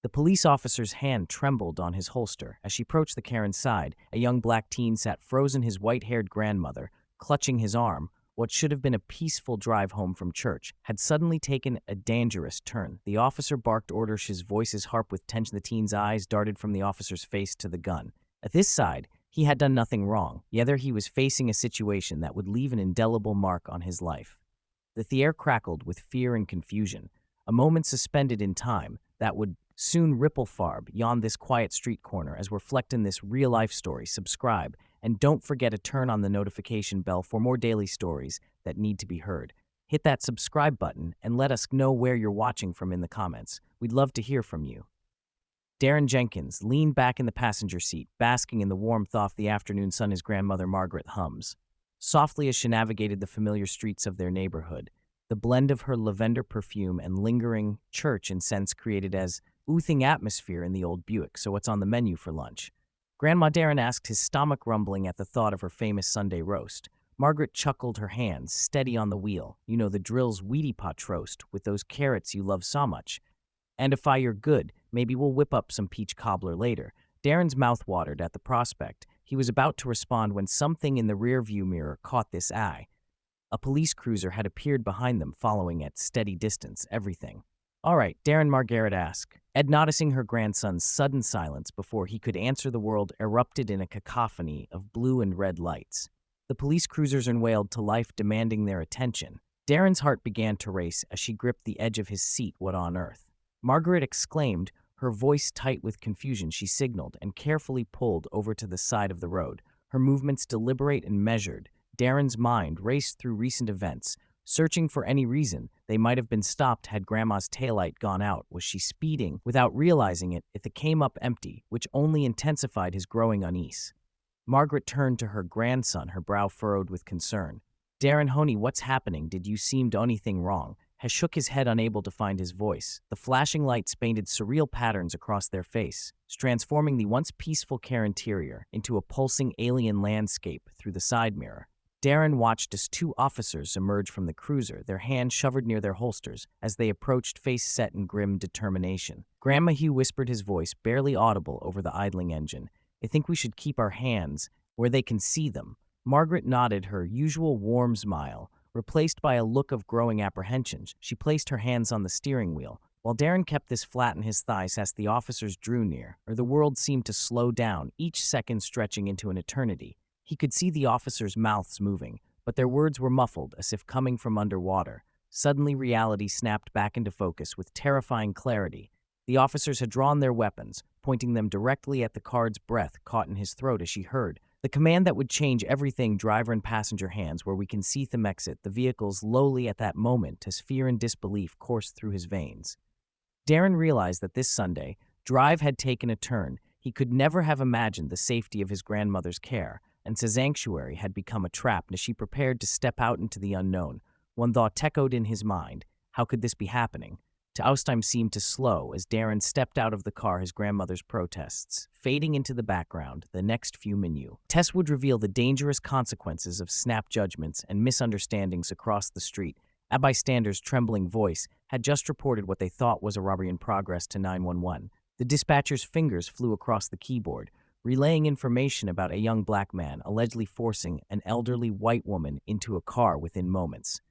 The police officer's hand trembled on his holster. As she approached the Karen's side, a young black teen sat frozen, his white-haired grandmother, clutching his arm. What should have been a peaceful drive home from church had suddenly taken a dangerous turn. The officer barked orders, his voice harp with tension. The teen's eyes darted from the officer's face to the gun. At this side, he had done nothing wrong, yet he was facing a situation that would leave an indelible mark on his life. The air crackled with fear and confusion, a moment suspended in time that would soon ripple far beyond this quiet street corner. As we're reflecting this real-life story, subscribe, and don't forget to turn on the notification bell for more daily stories that need to be heard. Hit that subscribe button and let us know where you're watching from in the comments. We'd love to hear from you. Darren Jenkins leaned back in the passenger seat, basking in the warmth of the afternoon sun. His grandmother Margaret hums softly as she navigated the familiar streets of their neighborhood. The blend of her lavender perfume and lingering church incense created as oothing atmosphere in the old Buick. So what's on the menu for lunch? Grandma Darren asked, his stomach rumbling at the thought of her famous Sunday roast. Margaret chuckled, her hands steady on the wheel. You know, the drill's weedy pot roast with those carrots you love so much. And if you're good, maybe we'll whip up some peach cobbler later. Darren's mouth watered at the prospect. He was about to respond when something in the rearview mirror caught his eye. A police cruiser had appeared behind them, following at steady distance. Everything all right? Darren, Margaret asked. Ed, noticing her grandson's sudden silence before he could answer, the world erupted in a cacophony of blue and red lights. The police cruisers unwailed to life, demanding their attention. Darren's heart began to race as she gripped the edge of his seat. What on earth? Margaret exclaimed, her voice tight with confusion. She signaled and carefully pulled over to the side of the road, her movements deliberate and measured. Darren's mind raced through recent events, searching for any reason they might have been stopped. Had Grandma's taillight gone out? Was she speeding without realizing it? If it came up empty, which only intensified his growing unease. Margaret turned to her grandson, her brow furrowed with concern. Darren, honey, what's happening? Did you seem to anything wrong? Has shook his head, unable to find his voice. The flashing lights painted surreal patterns across their face, transforming the once peaceful care interior into a pulsing alien landscape through the side mirror. Darren watched as two officers emerged from the cruiser, their hands shoved near their holsters as they approached, face set in grim determination. Grandma Hugh whispered, his voice barely audible over the idling engine. I think we should keep our hands where they can see them. Margaret nodded, her usual warm smile replaced by a look of growing apprehension. She placed her hands on the steering wheel, while Darren kept this flat in his thighs as the officers drew near, or the world seemed to slow down, each second stretching into an eternity. He could see the officers' mouths moving, but their words were muffled, as if coming from underwater. Suddenly, reality snapped back into focus with terrifying clarity. The officers had drawn their weapons, pointing them directly at the guard's, breath caught in his throat as she heard the command that would change everything. Driver and passenger hands where we can see them exit the vehicles slowly. At that moment, as fear and disbelief coursed through his veins. Darren realized that this Sunday, drive had taken a turn. He could never have imagined the safety of his grandmother's care, and his sanctuary had become a trap. As she prepared to step out into the unknown, one thought echoed in his mind. How could this be happening? Time seemed to slow as Darren stepped out of the car, his grandmother's protests fading into the background. The next few minutes would reveal the dangerous consequences of snap judgments and misunderstandings across the street. A bystander's trembling voice had just reported what they thought was a robbery in progress to 911. The dispatcher's fingers flew across the keyboard, relaying information about a young black man allegedly forcing an elderly white woman into a car within moments.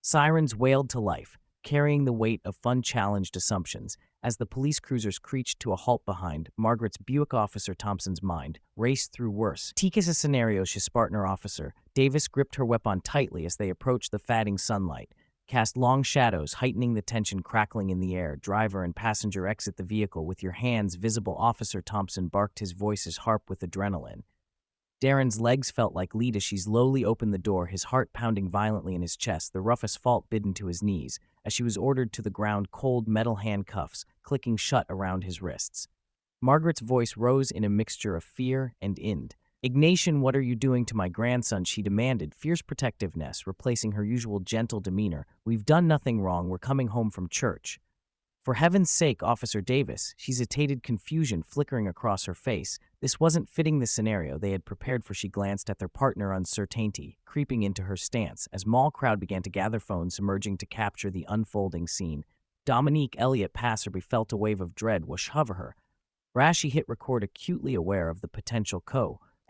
Sirens wailed to life, carrying the weight of fun-challenged assumptions. As the police cruisers creaked to a halt behind Margaret's Buick, Officer Thompson's mind raced through worse Tika's scenarios. His partner officer Davis gripped her weapon tightly as they approached the fading sunlight, cast long shadows, heightening the tension. Crackling in the air, driver and passenger exit the vehicle with your hands visible. Officer Thompson barked, his voice harp with adrenaline. Darren's legs felt like lead as she slowly opened the door, his heart pounding violently in his chest, the rough asphalt bitten to his knees as she was ordered to the ground, cold metal handcuffs clicking shut around his wrists. Margaret's voice rose in a mixture of fear and indignation. What are you doing to my grandson? She demanded, fierce protectiveness replacing her usual gentle demeanor. We've done nothing wrong. We're coming home from church. For heaven's sake, Officer Davis, she hesitated, confusion flickering across her face. This wasn't fitting the scenario they had prepared for. She glanced at their partner, uncertainty creeping into her stance as mall crowd began to gather, phones emerging to capture the unfolding scene. Dominique Elliott Passerby felt a wave of dread wash over her. Rashi hit record acutely aware of the potential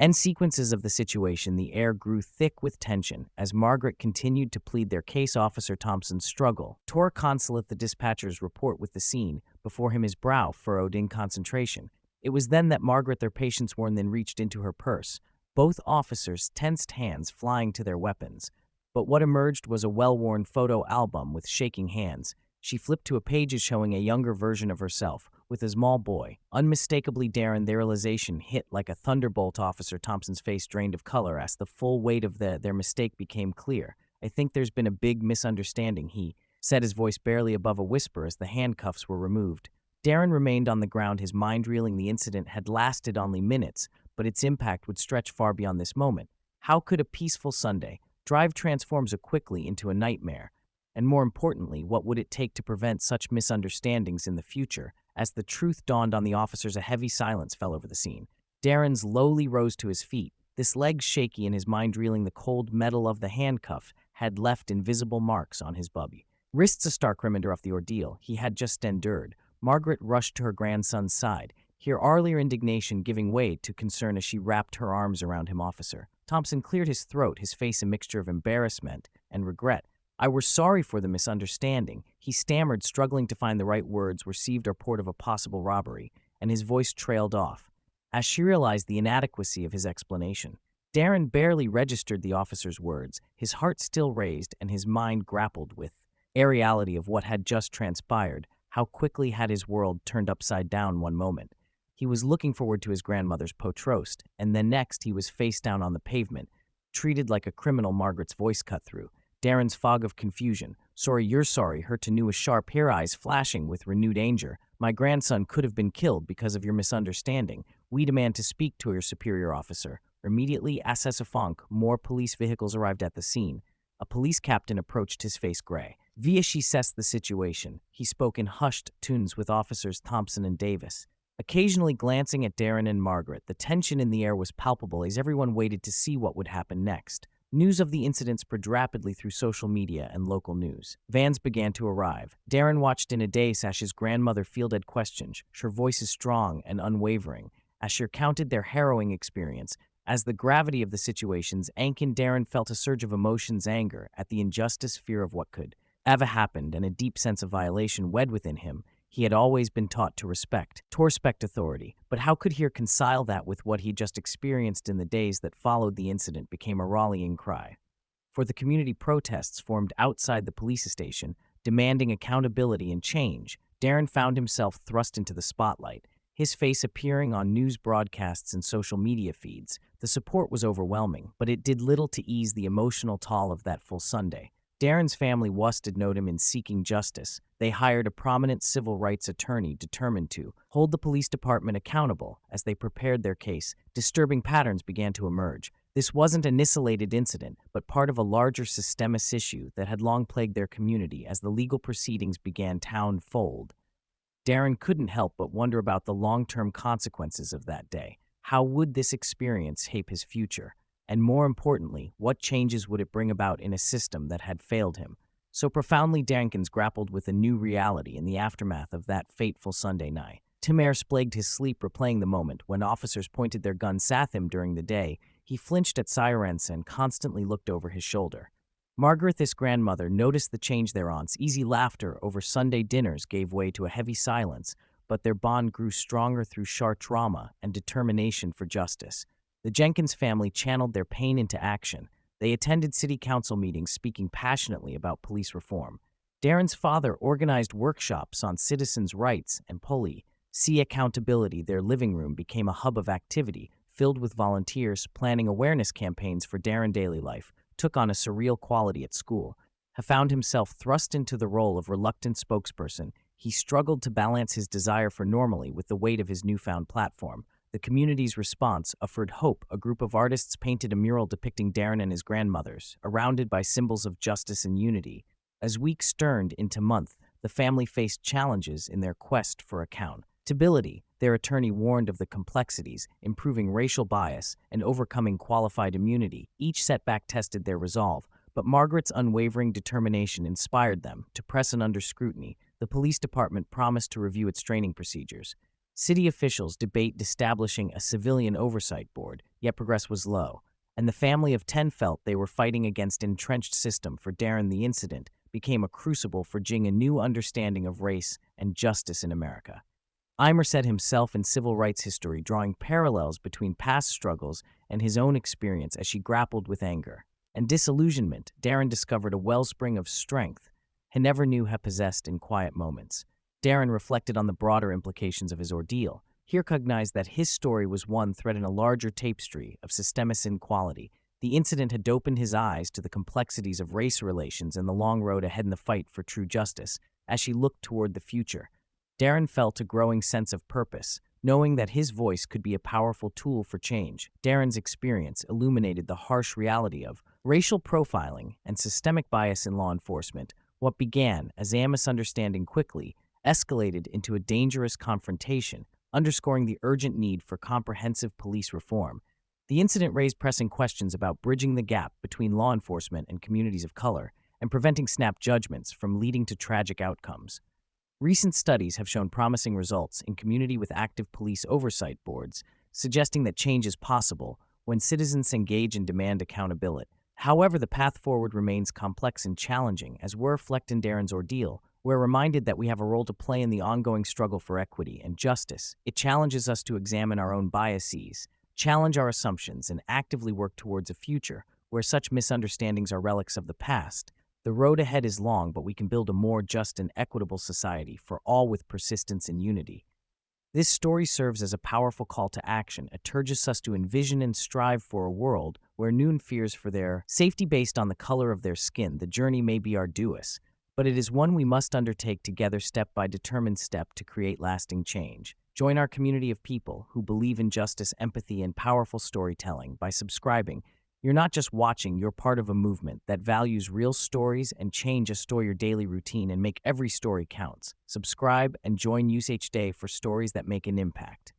end sequences of the situation. The air grew thick with tension as Margaret continued to plead their case. Officer Thompson's struggle tore consulate the dispatcher's report with the scene before him, his brow furrowed in concentration. It was then that Margaret, their patience worn, then reached into her purse, both officers' tensed hands flying to their weapons. But what emerged was a well-worn photo album with shaking hands. She flipped to a page showing a younger version of herself, with a small boy, unmistakably Darren. Their realization hit like a thunderbolt. Officer Thompson's face drained of color as the full weight of their mistake became clear. "I think there's been a big misunderstanding," he said, his voice barely above a whisper as the handcuffs were removed. Darren remained on the ground, his mind reeling. The incident had lasted only minutes, but its impact would stretch far beyond this moment. How could a peaceful Sunday drive transform so quickly into a nightmare? And more importantly, what would it take to prevent such misunderstandings in the future? As the truth dawned on the officers, a heavy silence fell over the scene. Darren slowly rose to his feet, his legs shaky and his mind reeling. The cold metal of the handcuff had left invisible marks on his bubby wrists, a stark reminder of the ordeal he had just endured. Margaret rushed to her grandson's side, her earlier indignation giving way to concern as she wrapped her arms around him. Officer Thompson cleared his throat, his face a mixture of embarrassment and regret. "I were sorry for the misunderstanding," he stammered, struggling to find the right words. "Received a report of a possible robbery," and his voice trailed off as she realized the inadequacy of his explanation. Darren barely registered the officer's words, his heart still raised and his mind grappled with the reality of what had just transpired. How quickly had his world turned upside down. One moment he was looking forward to his grandmother's pot roast, and then next he was face down on the pavement, treated like a criminal. Margaret's voice cut through Darren's fog of confusion. "Sorry, you're sorry," her to new, sharp, her eyes flashing with renewed anger. "My grandson could have been killed because of your misunderstanding. We demand to speak to your superior officer." Immediately, as a funk, more police vehicles arrived at the scene. A police captain approached, his face gray. Via she assessed the situation. He spoke in hushed tones with officers Thompson and Davis, occasionally glancing at Darren and Margaret. The tension in the air was palpable as everyone waited to see what would happen next. News of the incident spread rapidly through social media and local news. Vans began to arrive. Darren watched in a daze as his grandmother fielded questions, her voice strong and unwavering, as she recounted their harrowing experience. As the gravity of the situations sank, Darren felt a surge of emotions, anger at the injustice, fear of what could ever happened, and a deep sense of violation wed within him. He had always been taught to respect authority, but how could he reconcile that with what he just experienced in the days that followed? The incident became a rallying cry for the community. Protests formed outside the police station, demanding accountability and change. Darren found himself thrust into the spotlight, his face appearing on news broadcasts and social media feeds. The support was overwhelming, but it did little to ease the emotional toll of that full Sunday. Darren's family did note him in seeking justice. They hired a prominent civil rights attorney determined to hold the police department accountable. As they prepared their case, disturbing patterns began to emerge. This wasn't an isolated incident, but part of a larger systemic issue that had long plagued their community. As the legal proceedings began to unfold, Darren couldn't help but wonder about the long-term consequences of that day. How would this experience shape his future? And more importantly, what changes would it bring about in a system that had failed him so profoundly? Dankins grappled with a new reality in the aftermath of that fateful Sunday night. Timers plagued his sleep, replaying the moment when officers pointed their guns at him during the day. He flinched at sirens and constantly looked over his shoulder. Margaret, his grandmother, noticed the change. Their aunt's easy laughter over Sunday dinners gave way to a heavy silence, but their bond grew stronger through sharp trauma and determination for justice. The Jenkins family channeled their pain into action. They attended city council meetings, speaking passionately about police reform. Darren's father organized workshops on citizens' rights and police accountability. Their living room became a hub of activity, filled with volunteers planning awareness campaigns for Darren. Daily life took on a surreal quality at school. He found himself thrust into the role of reluctant spokesperson. He struggled to balance his desire for normalcy with the weight of his newfound platform. The community's response offered hope. A group of artists painted a mural depicting Darren and his grandmothers, surrounded by symbols of justice and unity. As weeks turned into months, the family faced challenges in their quest for accountability. Their attorney warned of the complexities, improving racial bias and overcoming qualified immunity. Each setback tested their resolve, but Margaret's unwavering determination inspired them to press on under scrutiny. The the police department promised to review its training procedures. City officials debate establishing a civilian oversight board, yet progress was low, and the family of 10 felt they were fighting against an entrenched system. For Darren, the incident became a crucible forging a new understanding of race and justice in America. Eimer said himself in civil rights history, drawing parallels between past struggles and his own experience as she grappled with anger and disillusionment. Darren discovered a wellspring of strength he never knew he possessed in quiet moments. Darren reflected on the broader implications of his ordeal. He recognized that his story was one thread in a larger tapestry of systemic inequality. The incident had opened his eyes to the complexities of race relations and the long road ahead in the fight for true justice. As she looked toward the future, Darren felt a growing sense of purpose, knowing that his voice could be a powerful tool for change. Darren's experience illuminated the harsh reality of racial profiling and systemic bias in law enforcement. What began as a misunderstanding quickly escalated into a dangerous confrontation, underscoring the urgent need for comprehensive police reform. The incident raised pressing questions about bridging the gap between law enforcement and communities of color and preventing snap judgments from leading to tragic outcomes. Recent studies have shown promising results in communities with active police oversight boards, suggesting that change is possible when citizens engage and demand accountability. However, the path forward remains complex and challenging. As we reflect in Darren's ordeal, we're reminded that we have a role to play in the ongoing struggle for equity and justice. It challenges us to examine our own biases, challenge our assumptions, and actively work towards a future where such misunderstandings are relics of the past. The road ahead is long, but we can build a more just and equitable society for all with persistence and unity. This story serves as a powerful call to action. It urges us to envision and strive for a world where none fears for their safety based on the color of their skin. The journey may be arduous, but it is one we must undertake together, step by determined step, to create lasting change. Join our community of people who believe in justice, empathy, and powerful storytelling. By subscribing, you're not just watching, you're part of a movement that values real stories and change a story your daily routine and make every story counts. Subscribe and join USH Day for stories that make an impact.